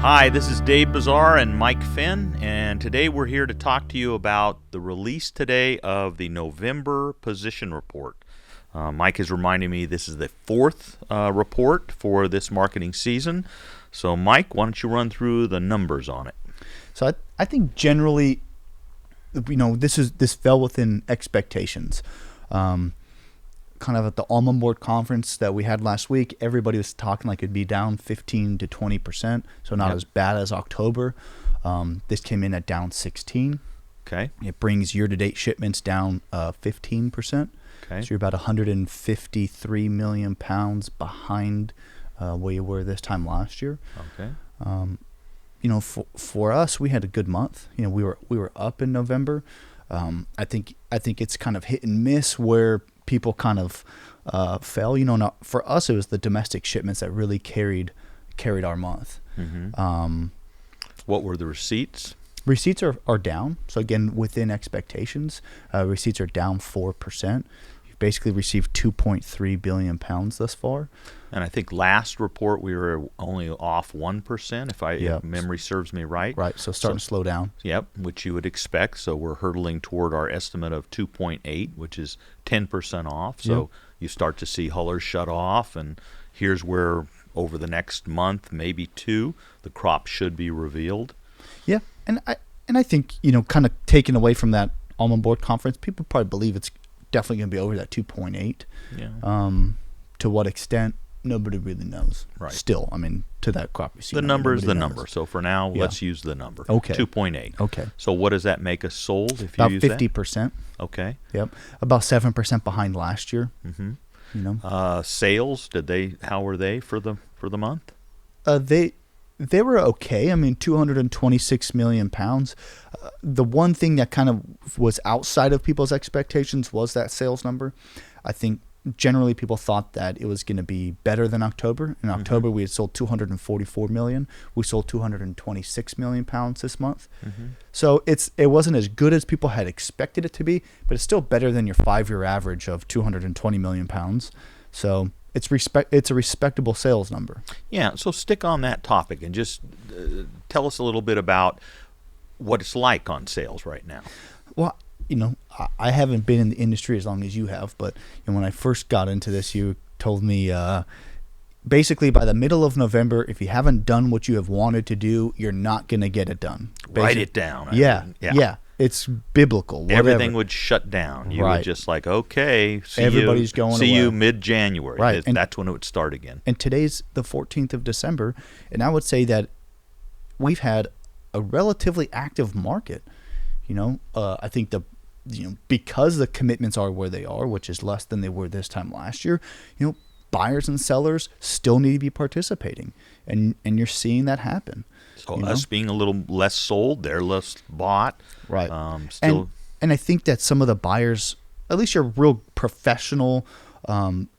Hi, this is Dave Bazar and Mike Fenn, and today we're here to talk to you about the release today of the November position report. Mike is reminding me this is the fourth report for this marketing season. So, Mike, why don't you run through the numbers on it? So I think generally, this fell within expectations. Kind of at the Almond board conference that we had last week, everybody was talking like it'd be down 15 to 20%, so not as bad as October. This came in at down 16. Okay. It brings year-to-date shipments down 15%. Okay. So you're about 153 million pounds behind where you were this time last year. Okay. For us, we had a good month. We were up in November. I think it's kind of hit and miss where people kind of fell. For us, it was the domestic shipments that really carried our month. Mm-hmm. What were the receipts? Receipts are down. So again, within expectations, receipts are down 4%. You've basically received 2.3 billion pounds thus far. And I think last report we were only off 1%, if memory serves me right. Right, so starting to slow down. Yep, which you would expect. So we're hurtling toward our estimate of 2.8, which is 10% off. So you start to see hullers shut off, and here's where over the next month, maybe two, the crop should be revealed. Yeah, and I think, kind of taken away from that Almond board conference, people probably believe it's definitely going to be over that 2.8. Yeah. To what extent? Nobody really knows. Right. Still, to that crop receipt. The number is the number. So for now, let's use the number. Okay. 2.8. Okay. So what does that make us sold if about you use 50%. that? Okay. Yep. About 7% behind last year. Mm-hmm. Sales, how were they for the month? They were okay. 226 million pounds. The one thing that kind of was outside of people's expectations was that sales number. I think generally people thought that it was going to be better than October. In October, we had sold 244 million. We sold 226 million pounds this month. Mm-hmm. So it wasn't as good as people had expected it to be, but it's still better than your 5-year average of 220 million pounds. So it's a respectable sales number. Yeah, so stick on that topic and just tell us a little bit about what it's like on sales right now. Well, I haven't been in the industry as long as you have, but when I first got into this, you told me basically by the middle of November, if you haven't done what you have wanted to do, you're not going to get it done. Write it down. Yeah. It's biblical. Whatever. Everything would shut down. You would just okay, everybody's going see away. you mid-January. Right. That's when it would start again. And today's the 14th of December, and I would say that we've had a relatively active market. I think because the commitments are where they are, which is less than they were this time last year, buyers and sellers still need to be participating, and you're seeing that happen. So us being a little less sold, they're less bought. Right. Still, and I think that some of the buyers, at least your real professional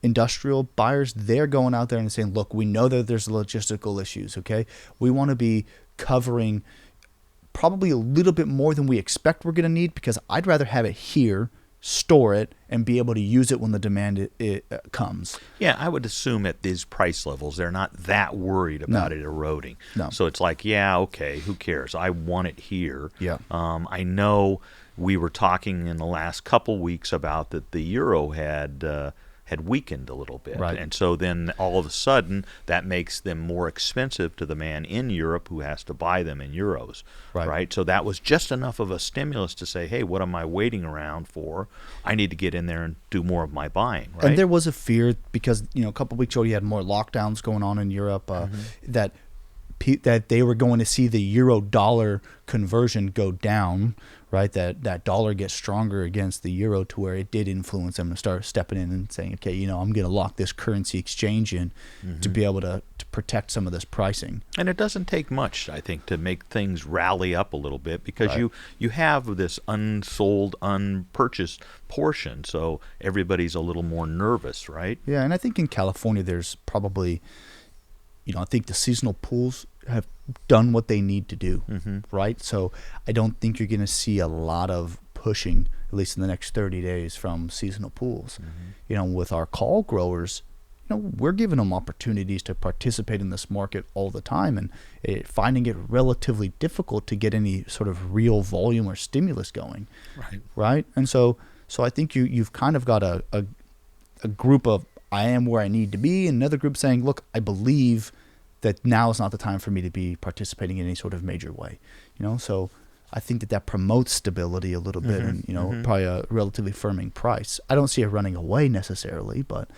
industrial buyers, they're going out there and saying, look, we know that there's logistical issues, okay? We want to be covering probably a little bit more than we expect we're going to need, because I'd rather have it here, store it, and be able to use it when the demand comes. Yeah, I would assume at these price levels, they're not that worried about it eroding. No. So it's like, okay, who cares? I want it here. Yeah. I know we were talking in the last couple weeks about that the euro had weakened a little bit. Right. And so then all of a sudden that makes them more expensive to the man in Europe who has to buy them in euros. Right. So that was just enough of a stimulus to say, hey, what am I waiting around for? I need to get in there and do more of my buying. Right. And there was a fear because, a couple of weeks ago you had more lockdowns going on in Europe that they were going to see the euro dollar conversion go down, right? That dollar gets stronger against the euro to where it did influence them to start stepping in and saying, okay, I'm going to lock this currency exchange in to be able to protect some of this pricing. And it doesn't take much, I think, to make things rally up a little bit because you have this unsold, unpurchased portion, so everybody's a little more nervous, right? Yeah, and I think in California there's probably I think the seasonal pools have done what they need to do, right? So I don't think you're going to see a lot of pushing, at least in the next 30 days, from seasonal pools. With our call growers, we're giving them opportunities to participate in this market all the time, and finding it relatively difficult to get any sort of real volume or stimulus going. Right. And so I think you've kind of got a group of, I am where I need to be, and another group saying, look, I believe that now is not the time for me to be participating in any sort of major way. So I think that promotes stability a little bit, and probably a relatively firming price. I don't see it running away necessarily, but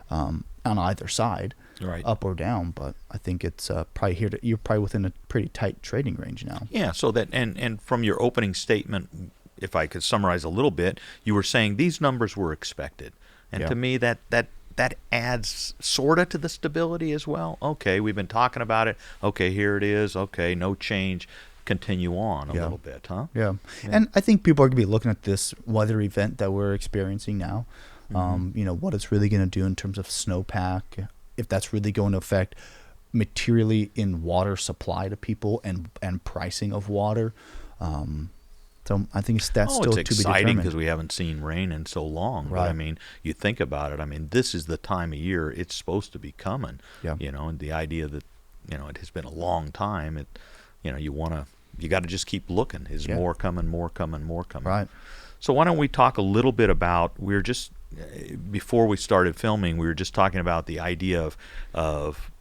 on either side, up or down. But I think it's probably you're probably within a pretty tight trading range now. Yeah. So that and from your opening statement, if I could summarize a little bit, you were saying these numbers were expected, and to me that adds sort of to the stability as well. Okay, we've been talking about it. Okay, here it is. Okay, no change. Continue on a little bit, huh? Yeah. And I think people are going to be looking at this weather event that we're experiencing now. What it's really going to do in terms of snowpack, if that's really going to affect materially in water supply to people and pricing of water. So I think that's still to be determined. It's exciting because we haven't seen rain in so long. Right. But I mean, you think about it. This is the time of year it's supposed to be coming. Yeah. And the idea that it has been a long time. You got to just keep looking. Is more coming, more coming, more coming. Right. So why don't we talk a little bit about, before we started filming, we were just talking about the idea of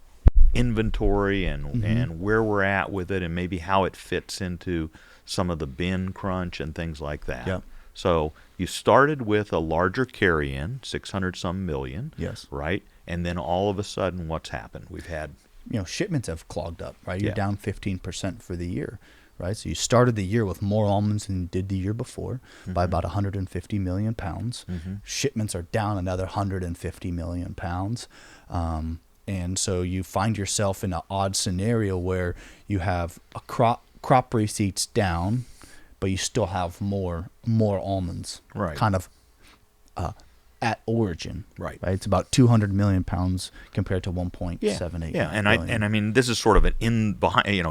inventory and where we're at with it, and maybe how it fits into some of the bin crunch and things like that. Yeah. So you started with a larger carry-in, 600 some million. Yes. Right? And then all of a sudden, what's happened? We've had shipments have clogged up, right? You're down 15% for the year, right? So you started the year with more almonds than you did the year before by about 150 million pounds. Shipments are down another 150 million pounds. And so you find yourself in an odd scenario where you have a crop receipts down, but you still have more almonds, kind of at origin, right? It's about 200 million pounds compared to 1.78. Yeah, and I mean this is sort of an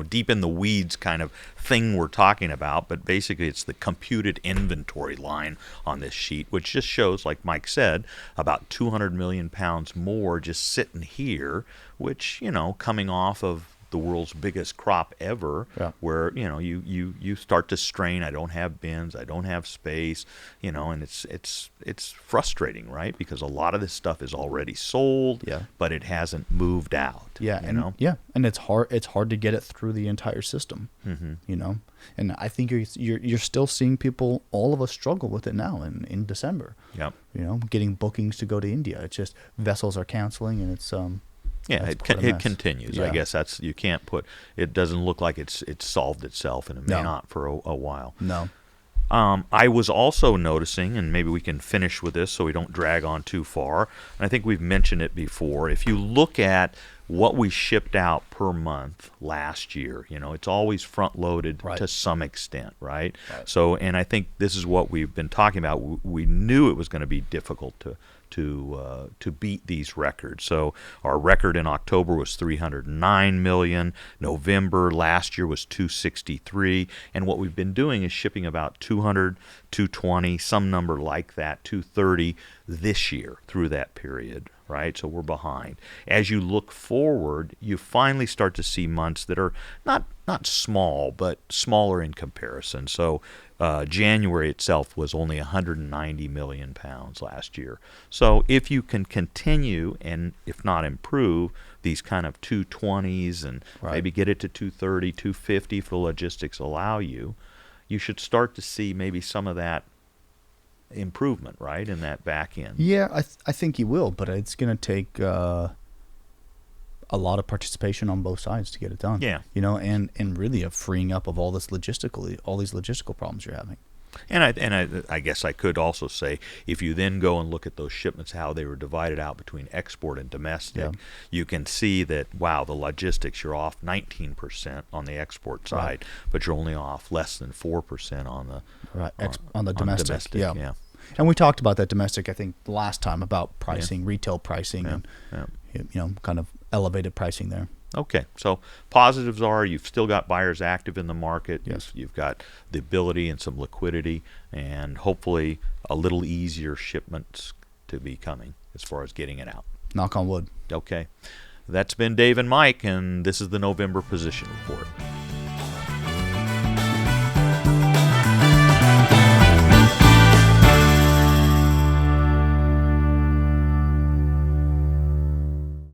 deep in the weeds kind of thing we're talking about, but basically it's the computed inventory line on this sheet, which just shows, like Mike said, about 200 million pounds more just sitting here, which coming off of the world's biggest crop ever, where you start to strain. I don't have bins, I don't have space, and it's frustrating, right? Because a lot of this stuff is already sold, but it hasn't moved out. And it's hard to get it through the entire system. And I think you're still seeing people, all of us, struggle with it now in December. Getting bookings to go to India. It's just vessels are canceling, and it's it continues. I guess you can't put. It doesn't look like it's solved itself, and it may not for a while. No. I was also noticing, and maybe we can finish with this so we don't drag on too far. And I think we've mentioned it before. If you look at what we shipped out per month last year, it's always front loaded to some extent, right? So, and I think this is what we've been talking about. We knew it was going to be difficult to beat these records. So our record in October was 309 million. November last year was 263. And what we've been doing is shipping about 200, 220, some number like that, 230 this year through that period, right? So we're behind. As you look forward, you finally start to see months that are not small, but smaller in comparison. So January itself was only 190 million pounds last year. So if you can continue and if not improve these kind of 220s and maybe get it to 230, 250 if the logistics allow you, you should start to see maybe some of that improvement, right, in that back end. Yeah, I think you will, but it's going to take a lot of participation on both sides to get it done. Yeah. And really a freeing up of all these logistical problems you're having. And I guess I could also say, if you then go and look at those shipments, how they were divided out between export and domestic, you can see that, wow, the logistics, you're off 19% on the export side, but you're only off less than 4% on the domestic. Yeah. And we talked about that domestic, I think, last time, about pricing, retail pricing, and kind of elevated pricing there. Okay, so positives are you've still got buyers active in the market. Yes. You've got the ability and some liquidity, and hopefully a little easier shipments to be coming as far as getting it out. Knock on wood. Okay. That's been Dave and Mike, and this is the November Position Report.